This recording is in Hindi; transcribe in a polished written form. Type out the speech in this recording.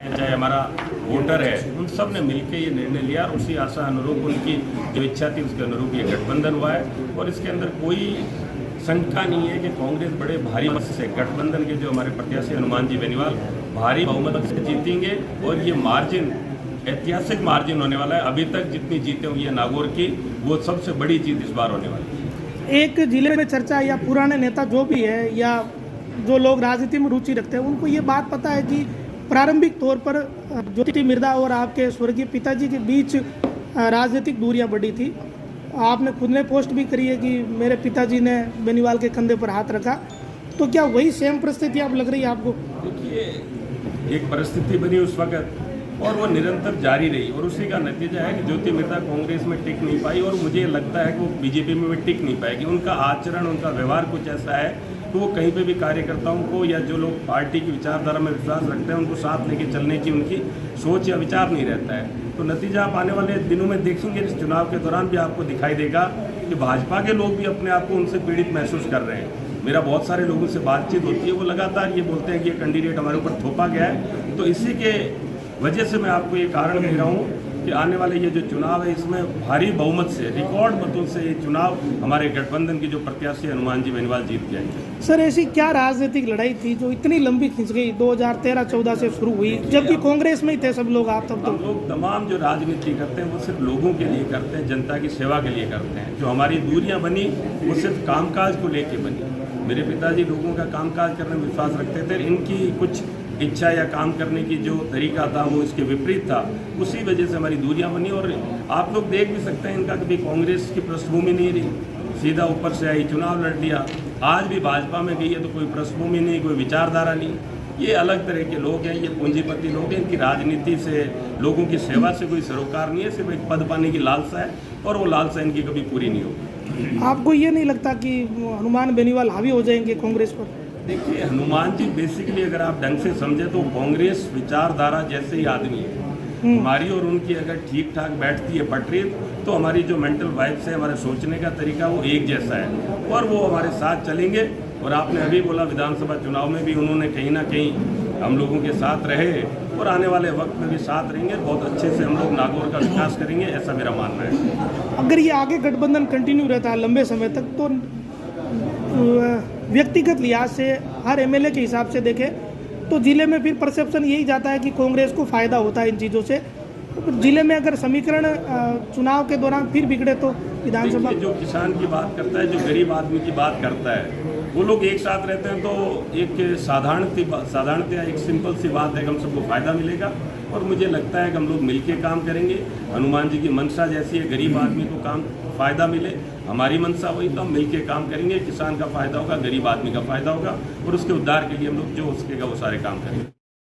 चाहे हमारा वोटर है, उन सब ने मिलकर ये निर्णय लिया और उसी आशा अनुरूप उनकी जो इच्छा थी उसके अनुरूप ये गठबंधन हुआ है। और इसके अंदर कोई शंका नहीं है कि कांग्रेस बड़े भारी मत से गठबंधन के जो हमारे प्रत्याशी हनुमान जी बेनीवाल भारी बहुमत से जीतेंगे और ये मार्जिन ऐतिहासिक मार्जिन होने वाला है। अभी तक जितनी जीतें हुई है नागौर की, वो सबसे बड़ी जीत इस बार होने वाली है। एक जिले में चर्चा या पुराने नेता जो भी है या जो लोग राजनीति में रुचि रखते हैं उनको ये बात पता है कि प्रारंभिक तौर पर ज्योति मिर्धा और आपके स्वर्गीय पिताजी के बीच राजनीतिक दूरियां बढ़ी थी। आपने खुद ने पोस्ट भी करी है कि मेरे पिताजी ने बेनीवाल के कंधे पर हाथ रखा, तो क्या वही सेम परिस्थिति अब लग रही है आपको? देखिए, एक परिस्थिति बनी उस वक्त और वो निरंतर जारी रही और उसी का नतीजा है कि ज्योति मिर्धा कांग्रेस में टिक नहीं पाई और मुझे लगता है कि वो बीजेपी में भी टिक नहीं पाएगी। उनका आचरण, उनका व्यवहार कुछ ऐसा है कि वो कहीं पे भी कार्यकर्ताओं को या जो लोग पार्टी की विचारधारा में विश्वास रखते हैं उनको साथ लेके चलने की उनकी सोच या विचार नहीं रहता है। तो नतीजा आप आने वाले दिनों में देखेंगे, इस चुनाव के दौरान भी आपको दिखाई देगा कि भाजपा के लोग भी अपने आप को उनसे पीड़ित महसूस कर रहे हैं। मेरा बहुत सारे लोगों से बातचीत होती है, वो लगातार ये बोलते हैं कि ये कैंडिडेट हमारे ऊपर थोपा गया है। तो इसी के वजह से मैं आपको ये कारण दे रहा हूँ कि आने वाले ये जो चुनाव है इसमें भारी बहुमत से, रिकॉर्ड मतों से ये चुनाव हमारे गठबंधन की जो प्रत्याशी हनुमान जी बेनीवाल जीत जाएंगे। सर, ऐसी क्या राजनीतिक लड़ाई थी जो इतनी लंबी खिंच गई, 2013-14 से शुरू हुई, जबकि कांग्रेस में ही थे सब लोग? आप तब तो लोग तमाम जो राजनीति करते हैं वो सिर्फ लोगों के लिए करते हैं, जनता की सेवा के लिए करते हैं। जो हमारी दूरियां बनी वो सिर्फ कामकाज को लेके बनी। मेरे पिताजी लोगों का कामकाज करने में विश्वास रखते थे, इनकी कुछ इच्छा या काम करने की जो तरीका था वो इसके विपरीत था, उसी वजह से हमारी दूरियां बनी। और आप लोग देख भी सकते हैं, इनका कभी कांग्रेस की पृष्ठभूमि नहीं रही, सीधा ऊपर से आई, चुनाव लड़ लिया। आज भी भाजपा में गई है तो कोई पृष्ठभूमि नहीं, कोई विचारधारा नहीं। ये अलग तरह के लोग हैं, ये पूंजीपति लोग हैं, इनकी राजनीति से, लोगों की सेवा से कोई सरोकार नहीं है, सिर्फ एक पद पाने की लालसा है और वो लालसा इनकी कभी पूरी नहीं होगी। आपको ये नहीं लगता कि हनुमान बेनीवाल हावी हो जाएंगे कांग्रेस पर? देखिए, हनुमान जी बेसिकली अगर आप ढंग से समझे तो कांग्रेस विचारधारा जैसे ही आदमी है। हमारी और उनकी अगर ठीक ठाक बैठती है पटरी, तो हमारी जो मेंटल वाइब्स है, हमारे सोचने का तरीका वो एक जैसा है और वो हमारे साथ चलेंगे। और आपने अभी बोला विधानसभा चुनाव में भी उन्होंने कहीं ना कहीं हम लोगों के साथ रहे और आने वाले वक्त में भी साथ रहेंगे। बहुत अच्छे से हम लोग नागौर का विकास करेंगे, ऐसा मेरा मानना है। अगर ये आगे गठबंधन कंटिन्यू रहता है लंबे समय तक, तो व्यक्तिगत लिहाज से हर एमएलए के हिसाब से देखें तो जिले में फिर परसेप्शन यही जाता है कि कांग्रेस को फ़ायदा होता है इन चीज़ों से। जिले में अगर समीकरण चुनाव के दौरान फिर बिगड़े तो विधानसभा, जो किसान की बात करता है, जो गरीब आदमी की बात करता है, वो लोग एक साथ रहते हैं तो एक साधारणतया एक सिंपल सी बात है कि हम सबको फ़ायदा मिलेगा। और मुझे लगता है कि हम लोग मिलके काम करेंगे। हनुमान जी की मंशा जैसी है, गरीब आदमी को काम फ़ायदा मिले, हमारी मंशा वही, तो हम मिलके काम करेंगे। किसान का फ़ायदा होगा, गरीब आदमी का फ़ायदा होगा और उसके उद्धार के लिए हम लोग जो हो सकेगा वो सारे काम करेंगे।